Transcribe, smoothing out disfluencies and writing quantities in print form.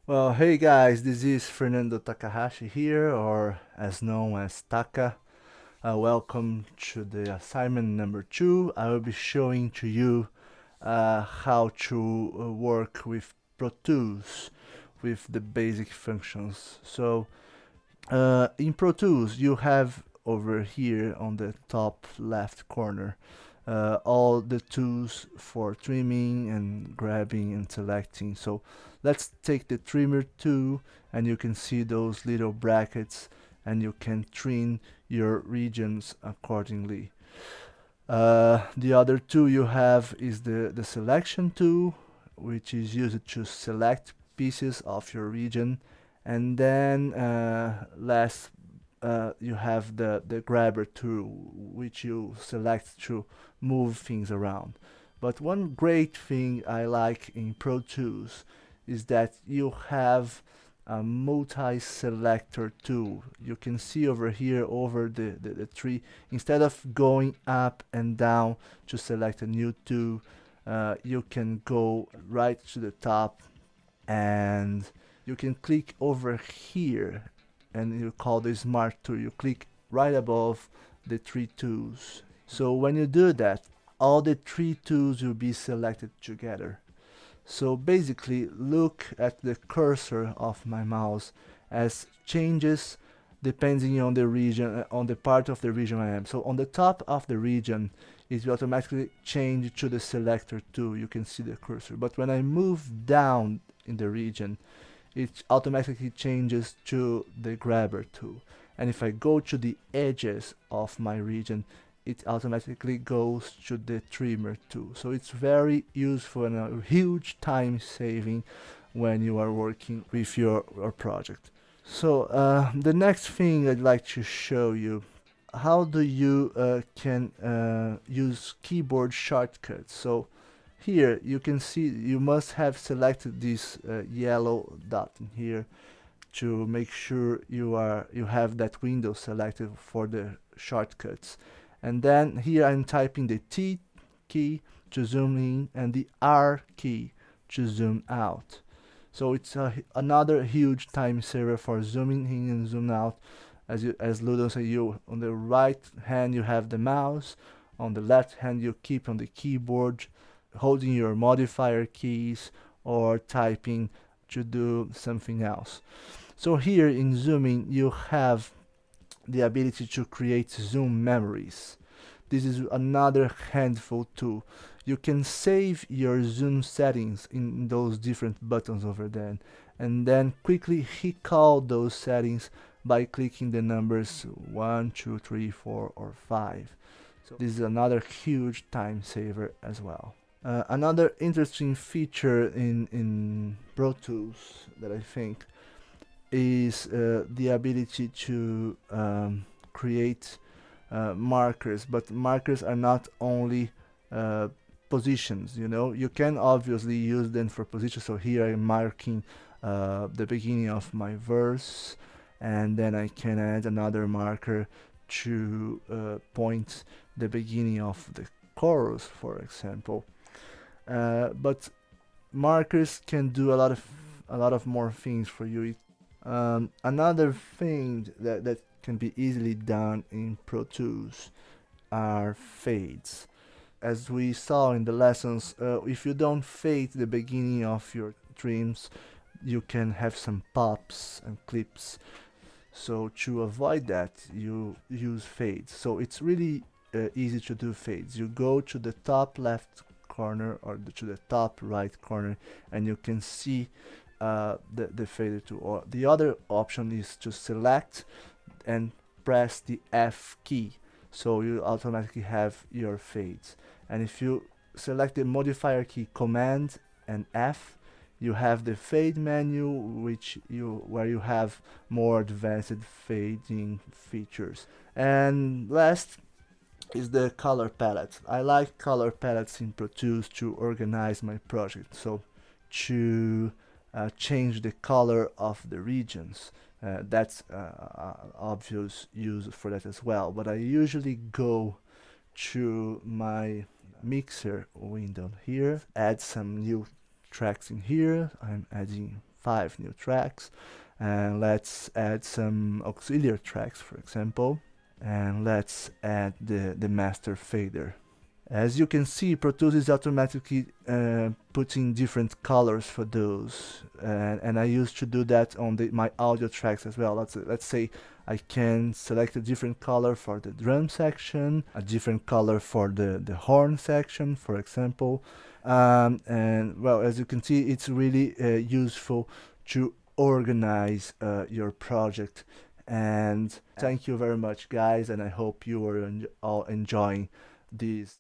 Well, hey guys, this is Fernando Takahashi here, or as known as Taka. Welcome to the assignment number 2. I will be showing to you how to work with Pro Tools with the basic functions. In Pro Tools, you have over here on the top left corner all the tools for trimming and grabbing and selecting. So let's take the trimmer tool, and you can see those little brackets, and you can trim your regions accordingly. The other tool you have is the selection tool, which is used to select pieces of your region. And then last, you have the grabber tool, which you select to move things around. But one great thing I like in Pro Tools is that you have a multi-selector tool. You can see over here over the tree, instead of going up and down to select a new tool, you can go right to the top and you can click over here, and you call the smart tool. You click right above the three tools. So when you do that, all the three tools will be selected together. So basically, look at the cursor of my mouse as changes depending on the region, on the part of the region I am. So on the top of the region, it will automatically change to the selector tool. You can see the cursor. But when I move down in the region, it automatically changes to the grabber tool. And if I go to the edges of my region, it automatically goes to the trimmer tool. So it's very useful and a huge time saving when you are working with your project. So the next thing I'd like to show you, how do you can use keyboard shortcuts. So here you can see you must have selected this yellow dot in here to make sure you have that window selected for the shortcuts. And then here I'm typing the T key to zoom in and the R key to zoom out. So it's another huge time saver for zooming in and zoom out. As Ludo said, you on the right hand you have the mouse, on the left hand you keep on the keyboard, holding your modifier keys or typing to do something else. So here in zooming you have the ability to create zoom memories. This is another handful tool. You can save your zoom settings in those different buttons over there, and then quickly recall those settings by clicking the numbers 1, 2, 3, 4, or 5. So this is another huge time saver as well. Another interesting feature in Pro Tools that I think is the ability to create markers, but markers are not only positions. You can obviously use them for positions. So here I'm marking the beginning of my verse, and then I can add another marker to point the beginning of the chorus, for example. But markers can do a lot of more things for you. Another thing that can be easily done in Pro Tools are fades. As we saw in the lessons, if you don't fade the beginning of your trims, you can have some pops and clips. So to avoid that, you use fades. So it's really easy to do fades. You go to the top left corner or to the top right corner, and you can see the fader tool. Or the other option is to select and press the F key, so you automatically have your fades. And if you select the modifier key Command and F, you have the fade menu, where you have more advanced fading features. And last is the color palette. I like color palettes in Pro Tools to organize my project. So to change the color of the regions, that's obvious use for that as well. But I usually go to my mixer window here, add some new tracks in here. I'm adding 5 new tracks, and let's add some auxiliary tracks, for example, and let's add the master fader. As you can see, Pro Tools is automatically putting different colors for those, and I used to do that on my audio tracks as well. Let's say I can select a different color for the drum section, a different color for the horn section, for example. And well, as you can see, it's really useful to organize your project. And thank you very much, guys, and I hope you are all enjoying these